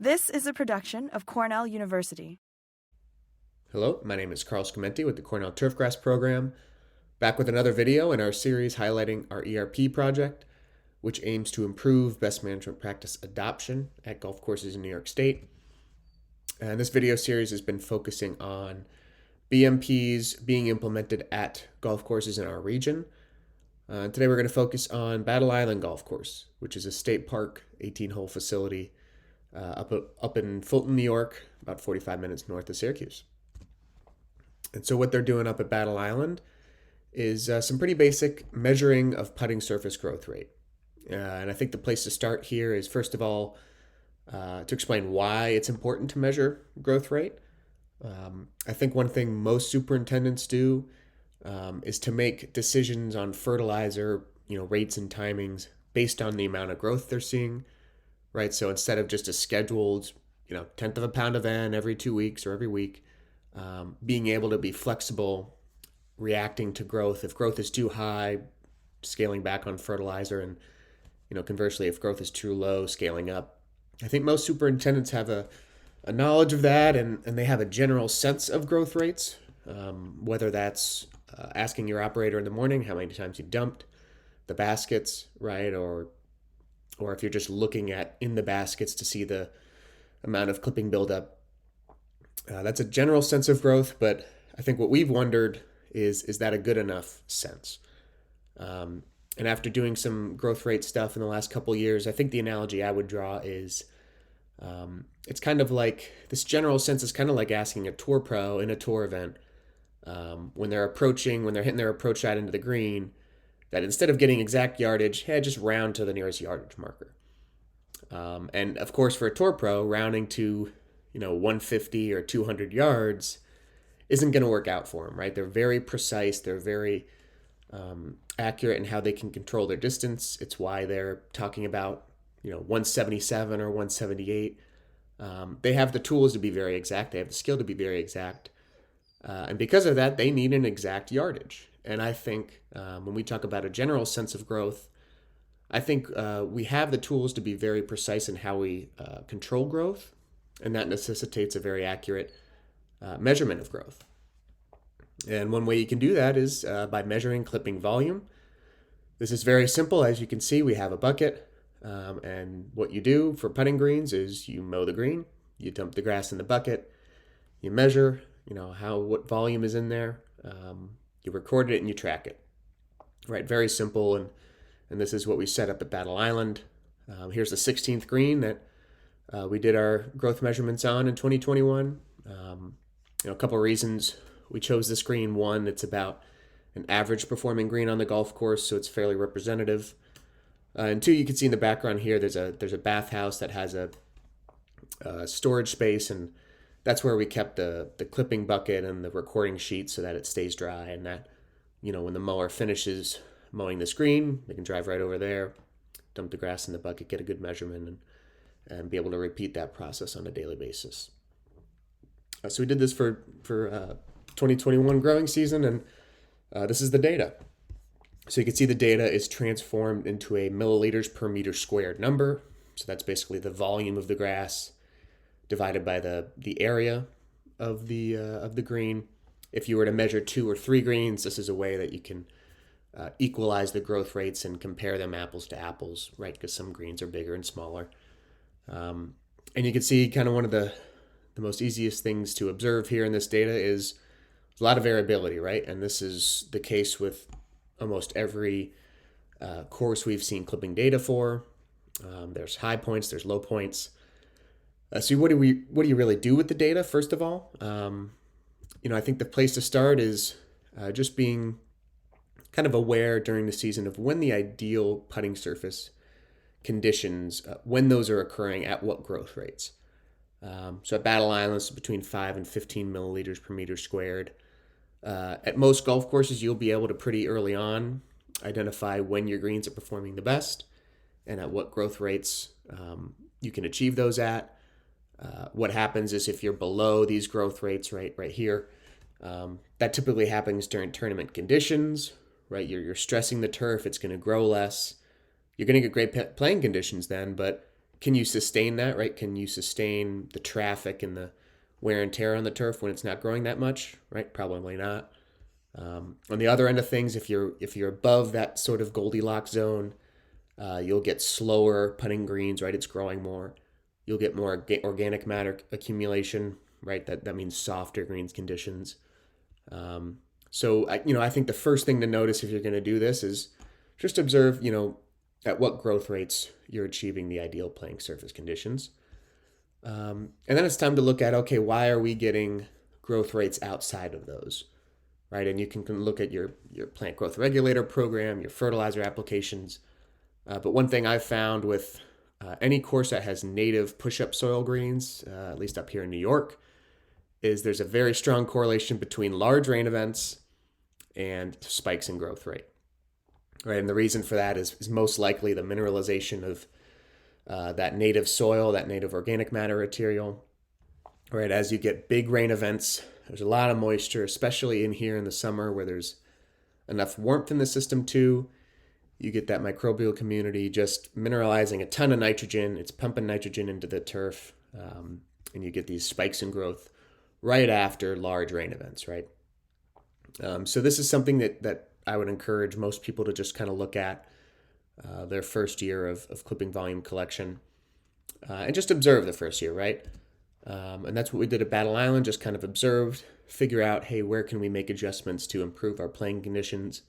This is a production of Cornell University. Hello, my name is Carl Scamenti with the Cornell Turfgrass Program, back with another video in our series highlighting our ERP project, which aims to improve best management practice adoption at golf courses in New York State. And this video series has been focusing on BMPs being implemented at golf courses in our region. Today we're going to focus on Battle Island Golf Course, which is a state park 18-hole facility up in Fulton, New York, about 45 minutes north of Syracuse. And so what they're doing up at Battle Island is some pretty basic measuring of putting surface growth rate. And I think the place to start here is, first of all, to explain why it's important to measure growth rate. I think one thing most superintendents do is to make decisions on fertilizer, rates and timings based on the amount of growth they're seeing, right? So instead of just a scheduled, tenth of a pound of N every 2 weeks or every week, being able to be flexible, reacting to growth. If growth is too high, scaling back on fertilizer, and conversely, if growth is too low, scaling up. I think most superintendents have a knowledge of that, and they have a general sense of growth rates, whether that's asking your operator in the morning how many times you dumped the baskets, right? Or if you're just looking at in the baskets to see the amount of clipping buildup. That's a general sense of growth, but I think what we've wondered is that a good enough sense? And after doing some growth rate stuff in the last couple of years, I think the analogy I would draw is it's kind of like this general sense is kind of like asking a tour pro in a tour event when they're hitting their approach shot into the green, that instead of getting exact yardage, just round to the nearest yardage marker. And of course, for a tour pro, rounding to 150 or 200 yards isn't going to work out for them, right? They're very precise. They're very accurate in how they can control their distance. It's why they're talking about, 177 or 178. They have the tools to be very exact. They have the skill to be very exact. And because of that, they need an exact yardage. And I think when we talk about a general sense of growth, I think we have the tools to be very precise in how we control growth. And that necessitates a very accurate measurement of growth. And one way you can do that is by measuring clipping volume. This is very simple. As you can see, we have a bucket. And what you do for putting greens is you mow the green, you dump the grass in the bucket, you measure, what volume is in there, you record it and you track it. Right, very simple. And this is what we set up at Battle Island. Here's the 16th green that we did our growth measurements on in 2021. A couple of reasons we chose this green. One, it's about an average performing green on the golf course, so it's fairly representative. And two, you can see in the background here, there's a bathhouse that has a storage space, and that's where we kept the clipping bucket and the recording sheet so that it stays dry, and that, when the mower finishes mowing this green, they can drive right over there, dump the grass in the bucket, get a good measurement, and be able to repeat that process on a daily basis. So we did this for 2021 growing season, and this is the data. So you can see the data is transformed into a milliliters per meter squared number. So that's basically the volume of the grass divided by the area of the green. If you were to measure 2 or 3 greens, this is a way that you can equalize the growth rates and compare them apples to apples, right? Because some greens are bigger and smaller. And you can see kind of one of the most easiest things to observe here in this data is a lot of variability, right? And this is the case with almost every course we've seen clipping data for. There's high points, there's low points. So what do you really do with the data? First of all, I think the place to start is just being kind of aware during the season of when the ideal putting surface conditions, when those are occurring at what growth rates. So at Battle Island, it's between 5 and 15 milliliters per meter squared. At most golf courses, you'll be able to pretty early on identify when your greens are performing the best and at what growth rates you can achieve those at. What happens is if you're below these growth rates right here, that typically happens during tournament conditions, right? You're stressing the turf, it's going to grow less. You're going to get great playing conditions then, but can you sustain that, right? Can you sustain the traffic and the wear and tear on the turf when it's not growing that much, right? Probably not. On the other end of things, if you're above that sort of Goldilocks zone, you'll get slower putting greens, right? It's growing more. You'll get more organic matter accumulation, right? That means softer greens conditions. I think the first thing to notice if you're going to do this is just observe, at what growth rates you're achieving the ideal playing surface conditions. And then it's time to look at, okay, why are we getting growth rates outside of those, right? And you can look at your plant growth regulator program, your fertilizer applications. But one thing I've found with any course that has native push-up soil greens, at least up here in New York, is there's a very strong correlation between large rain events and spikes in growth rate, right? And the reason for that is most likely the mineralization of that native soil, that native organic matter material, right? As you get big rain events, there's a lot of moisture, especially in here in the summer where there's enough warmth in the system too. You get that microbial community just mineralizing a ton of nitrogen. It's pumping nitrogen into the turf, and you get these spikes in growth right after large rain events, right? So this is something that I would encourage most people to just kind of look at their first year of clipping volume collection and just observe the first year, right? And that's what we did at Battle Island, just kind of observed, figure out, hey, where can we make adjustments to improve our playing conditions?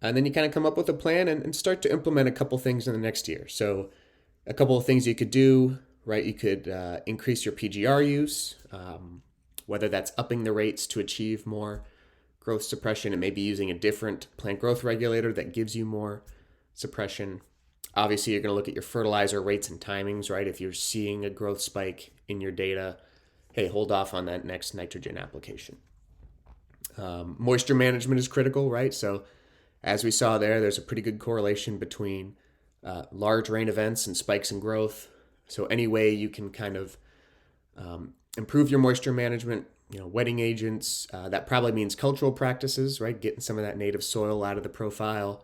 And then you kind of come up with a plan and start to implement a couple things in the next year. So a couple of things you could do, right? You could increase your PGR use, whether that's upping the rates to achieve more growth suppression and maybe using a different plant growth regulator that gives you more suppression. Obviously, you're going to look at your fertilizer rates and timings, right? If you're seeing a growth spike in your data, hey, hold off on that next nitrogen application. Moisture management is critical, right? So as we saw there's a pretty good correlation between large rain events and spikes in growth. So any way you can kind of improve your moisture management, wetting agents, that probably means cultural practices, right? Getting some of that native soil out of the profile,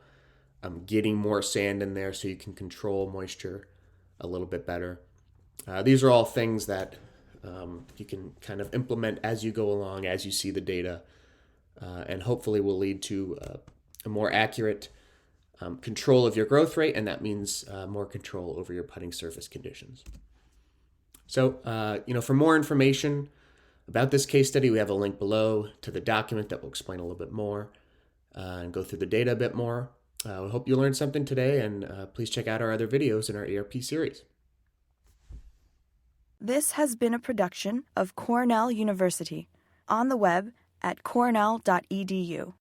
getting more sand in there so you can control moisture a little bit better. These are all things that you can kind of implement as you go along, as you see the data, and hopefully will lead to a more accurate control of your growth rate, and that means more control over your putting surface conditions. So, for more information about this case study, we have a link below to the document that will explain a little bit more and go through the data a bit more. I hope you learned something today, and please check out our other videos in our ERP series. This has been a production of Cornell University, on the web at cornell.edu.